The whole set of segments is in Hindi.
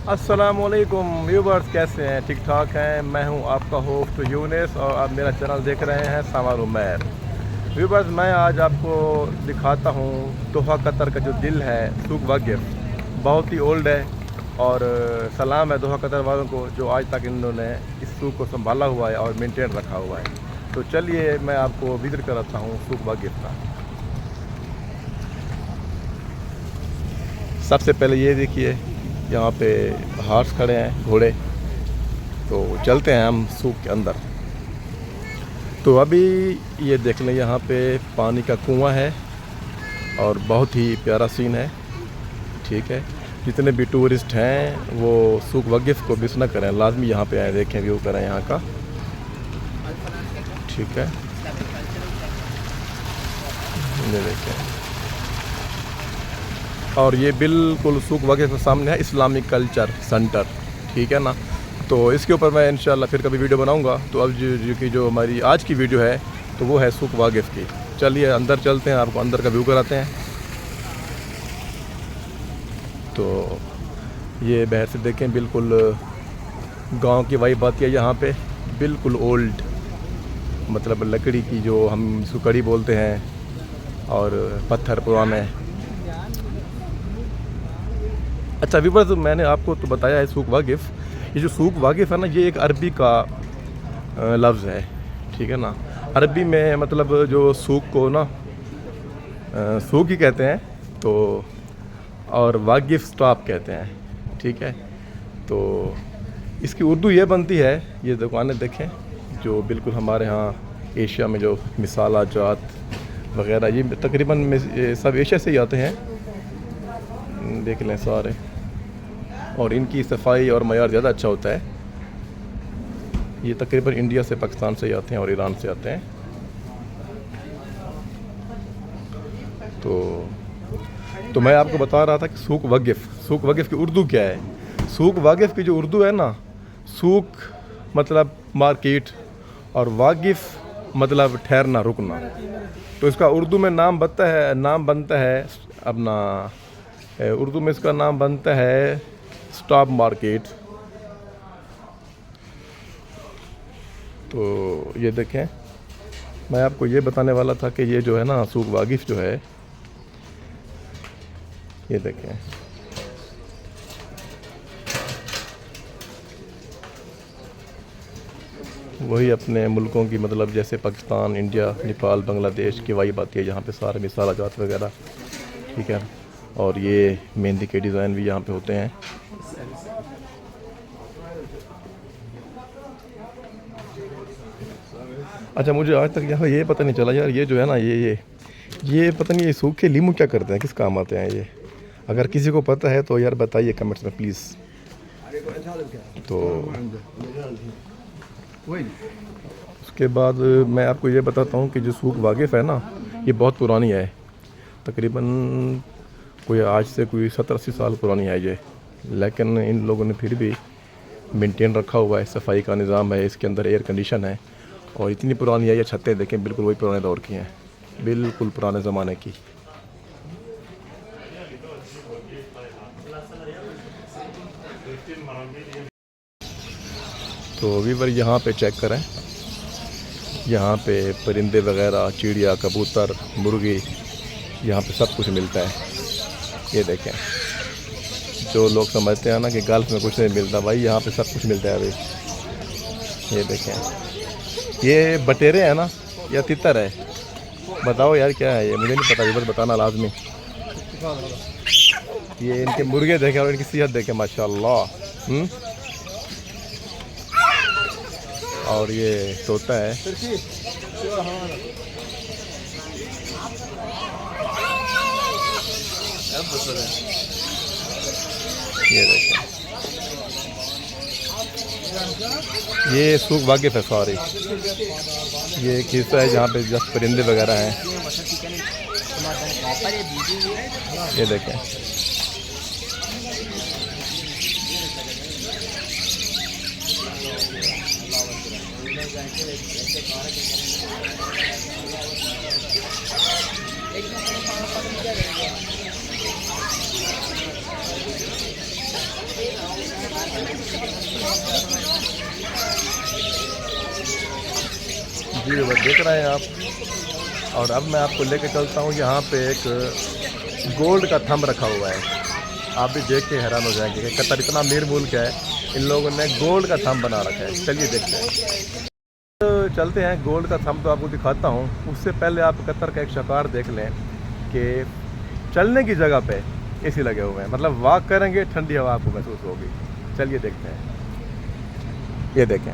अस्सलामुअलैकुम व्यूवर्स, कैसे हैं? ठीक ठाक हैं। मैं हूं आपका होस्ट यूनिस और आप मेरा चैनल देख रहे हैं सामार उमैर। व्यूवर्स, मैं आज आपको दिखाता हूं दोहा कतर का जो दिल है सूक वाक़िफ़, बहुत ही ओल्ड है। और सलाम है दोहा कतर वालों को जो आज तक इन्होंने इस सूक को संभाला हुआ है और मेंटेन रखा हुआ है। तो चलिए मैं आपको विज़िट कराता हूँ सूक वाक़िफ़ का। सबसे पहले ये देखिए, यहाँ पे हार्स खड़े हैं, घोड़े। तो चलते हैं हम सूक के अंदर। तो अभी ये देख लें, यहाँ पे पानी का कुआं है और बहुत ही प्यारा सीन है। ठीक है, जितने भी टूरिस्ट हैं वो सूक वाक़िफ़ को मिस न करें, लाजमी यहाँ पे आए, देखें, व्यू करें यहाँ का। ठीक है, ये देखें। और ये बिल्कुल सूक वाक़िफ़ के सामने है इस्लामिक कल्चर सेंटर। ठीक है ना। तो इसके ऊपर मैं इंशाल्लाह फिर कभी वीडियो बनाऊंगा। तो अब जो हमारी आज की वीडियो है तो वो है सूक वाक़िफ़ की। चलिए अंदर चलते हैं, आपको अंदर का व्यू कराते हैं। तो ये बाहर से देखें, बिल्कुल गांव की वाइब आती है यहाँ पे। बिल्कुल ओल्ड, मतलब लकड़ी की जो हम इसको कड़ी बोलते हैं, और पत्थर पुराने। अच्छा व्यूअर्स, तो मैंने आपको तो बताया है सूक वाक़िफ़। ये जो सूक वाक़िफ़ है ना, ये एक अरबी का लफ्ज़ है। ठीक है ना। अरबी में मतलब जो सूक को ना सूक ही कहते हैं, तो और वाक़िफ़ स्टॉप कहते हैं। ठीक है। तो इसकी उर्दू ये बनती है, ये दुकानें देखें जो बिल्कुल हमारे यहाँ एशिया में जो मिसाला जात वग़ैरह, ये तकरीबन सब एशिया से ही आते हैं, देख लें सारे। और इनकी सफाई और मयार ज़्यादा अच्छा होता है। ये तकरीबन इंडिया से, पाकिस्तान से ही आते हैं और ईरान से आते हैं। तो मैं आपको बता रहा था कि सूक वाक़िफ़ की उर्दू क्या है। सूक वाक़िफ़ की जो उर्दू है ना, सूक मतलब मार्केट और वाक़िफ़ मतलब ठहरना, रुकना। तो इसका उर्दू में नाम बनता है अपना, उर्दू में इसका नाम बनता है स्टॉप मार्केट। तो ये देखें, मैं आपको ये बताने वाला था कि ये जो है ना सूक वाक़िफ़ जो है, ये देखें, वही अपने मुल्कों की, मतलब जैसे पाकिस्तान, इंडिया, नेपाल, बांग्लादेश की वाइब आती है यहाँ पे, सारे मिसाला जात वगैरह। ठीक है। और ये मेहंदी के डिज़ाइन भी यहाँ पे होते हैं। अच्छा, मुझे आज तक यहाँ ये पता नहीं चला यार, ये जो है ना, ये पता नहीं, ये सूखे लीमू क्या करते हैं, किस काम आते हैं ये? अगर किसी को पता है तो यार बताइए कमेंट्स में प्लीज़। तो उसके बाद मैं आपको ये बताता हूँ कि जो सूक वाक़िफ़ है ना, ये बहुत पुरानी है। तकरीबन कोई आज से कोई 70-80 साल पुरानी है ये, लेकिन इन लोगों ने फिर भी मेंटेन रखा हुआ है। सफाई का निज़ाम है, इसके अंदर एयर कंडीशन है, और इतनी पुरानी है। ये छतें देखें, बिल्कुल वही पुराने दौर की हैं, बिल्कुल पुराने ज़माने की। तो व्यूअर यहाँ पे चेक करें, यहाँ पे परिंदे वगैरह, चिड़िया, कबूतर, मुर्गी, यहाँ पे सब कुछ मिलता है। ये देखें, जो लोग समझते हैं ना कि गल्फ़ में कुछ नहीं मिलता, भाई यहाँ पे सब कुछ मिलता है अभी। ये देखें, ये बटेरे हैं ना या तितर है, बताओ यार क्या है ये, मुझे नहीं पता, बस बताना लाजमी। ये इनके मुर्गे देखें और इनकी सेहत देखें, माशाल्लाह। और ये तोता है। ये देखें, ये सूक वाक़िफ़ है सॉरी। ये एक हिस्सा है जहाँ पे जस्ट परिंदे वगैरह हैं। ये देखें, जी वो देख रहे हैं आप। और अब मैं आपको लेके चलता हूँ, यहाँ पे एक गोल्ड का थंब रखा हुआ है। आप भी देख के हैरान हो जाएंगे कि कतर इतना अमीर मुल्क है, इन लोगों ने गोल्ड का थंब बना रखा है। चलिए देखते हैं। तो चलते हैं, गोल्ड का थंब तो आपको दिखाता हूँ। उससे पहले आप कतर का एक शिकार देख लें कि चलने की जगह पे एसी लगे हुए हैं, मतलब वॉक करेंगे ठंडी हवा आपको महसूस होगी। चलिए देखते हैं। ये देखें,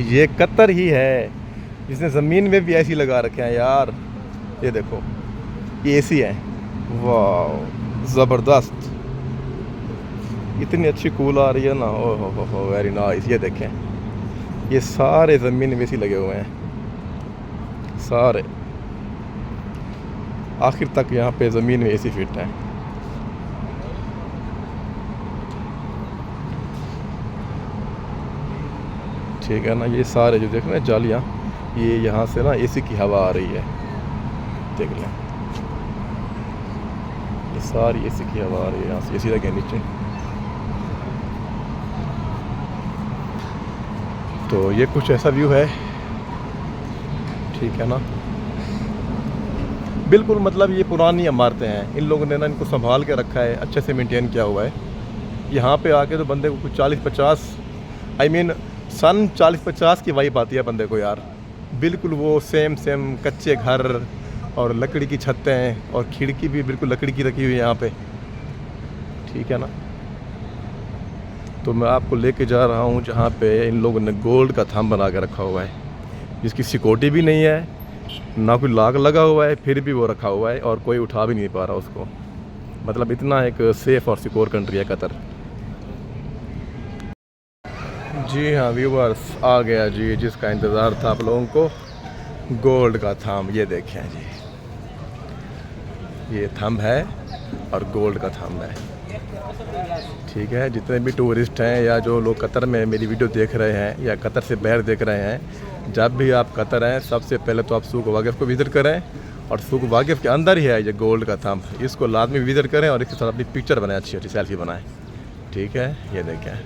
ये कतर ही है जिसने ज़मीन में भी एसी लगा रखे हैं यार। ये देखो, ये एसी है। वाह ज़बरदस्त, इतनी अच्छी कूल आ रही है ना। ओ हो वेरी नाइस। ये देखें, ये सारे ज़मीन में एसी लगे हुए हैं, सारे आखिर तक यहाँ पे ज़मीन में एसी फिट है। ठीक है ना, ये सारे जो देख रहे हैं जालियाँ, ये यहाँ से ना एसी की हवा आ रही है। देख लें, ये सारी एसी की हवा आ रही है, यहाँ से एसी लगे नीचे। तो ये कुछ ऐसा व्यू है। ठीक है ना, बिल्कुल मतलब ये पुरानी इमारतें हैं, इन लोगों ने ना इनको संभाल के रखा है, अच्छे से मेंटेन किया हुआ है। यहाँ पे आके तो बंदे को कुछ 40-50 सन 40-50 की वाइब आती है बंदे को यार। बिल्कुल वो सेम कच्चे घर और लकड़ी की छतें और खिड़की भी बिल्कुल लकड़ी की रखी हुई है यहाँ पे। ठीक है ना, तो मैं आपको लेके जा रहा हूँ जहाँ पे इन लोगों ने गोल्ड का थंब बना के रखा हुआ है, जिसकी सिक्योरिटी भी नहीं है, ना कोई लाग लगा हुआ है, फिर भी वो रखा हुआ है और कोई उठा भी नहीं पा रहा उसको। मतलब इतना एक सेफ़ और सिक्योर कंट्री है कतर। जी हाँ व्यूवर्स, आ गया जी जिसका इंतज़ार था आप लोगों को, गोल्ड का थंब। ये देखें जी, ये थंब है और गोल्ड का थंब है। ठीक है, जितने भी टूरिस्ट हैं या जो लोग कतर में मेरी वीडियो देख रहे हैं या कतर से बाहर देख रहे हैं, जब भी आप कतर हैं सबसे पहले तो आप सूक वाकिफ़ को विज़िट करें। और सूक वाकिफ़ के अंदर ही है ये गोल्ड का थंब, इसको लाजमी विज़िट करें और इसके साथ अपनी पिक्चर बनाएं, अच्छी अच्छी सेल्फी बनाएं। ठीक है, ये देखें,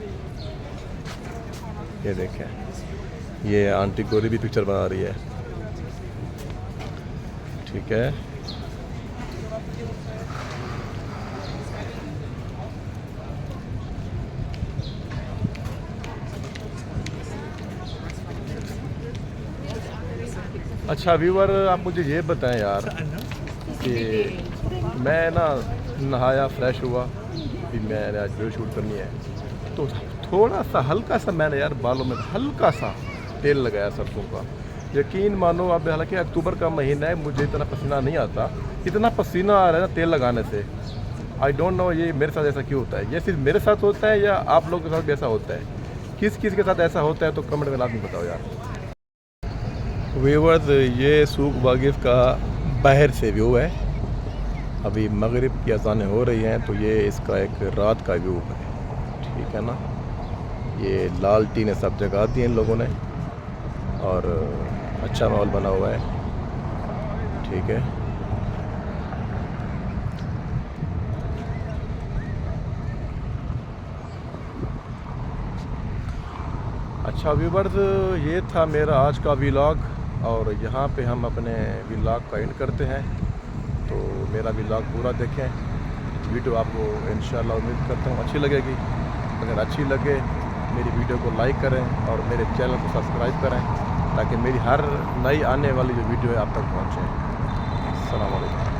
ये देखें, ये आंटी गोरी भी पिक्चर बना रही है। ठीक है, अच्छा व्यूवर, आप मुझे ये बताएं यार कि मैं ना नहाया फ्रेश हुआ, भी मैंने आज वीडियो शूट करनी है, तो थोड़ा सा हल्का सा मैंने यार बालों में हल्का सा तेल लगाया सरसों का। यकीन मानो, अब हालांकि अक्टूबर का महीना है, मुझे इतना पसीना नहीं आता, इतना पसीना आ रहा है ना तेल लगाने से। आई डोंट नो ये मेरे साथ ऐसा क्यों होता है, ये सिर्फ मेरे साथ होता है या आप लोगों के साथ भी ऐसा होता है? किस किस के साथ ऐसा होता है तो कमेंट में लाजमी बताओ यार। व्यूअर्स, ये सूक वाकिफ़ का बाहर से व्यू है। अभी मगरिब की अज़ानें हो रही हैं, तो ये इसका एक रात का व्यू है। ठीक है ना, ये लाल टीने सब जगह दी हैं इन लोगों ने और अच्छा माहौल बना हुआ है। ठीक है, अच्छा व्यूअर्स, ये था मेरा आज का व्लॉग और यहाँ पे हम अपने व्लॉग का एंड करते हैं। तो मेरा व्लॉग पूरा देखें, वीडियो आपको इंशाल्लाह उम्मीद करता हूँ अच्छी लगेगी। अगर अच्छी लगे मेरी वीडियो को लाइक करें और मेरे चैनल को सब्सक्राइब करें, ताकि मेरी हर नई आने वाली जो वीडियो है आप तक पहुँचे। अस्सलाम वालेकुम।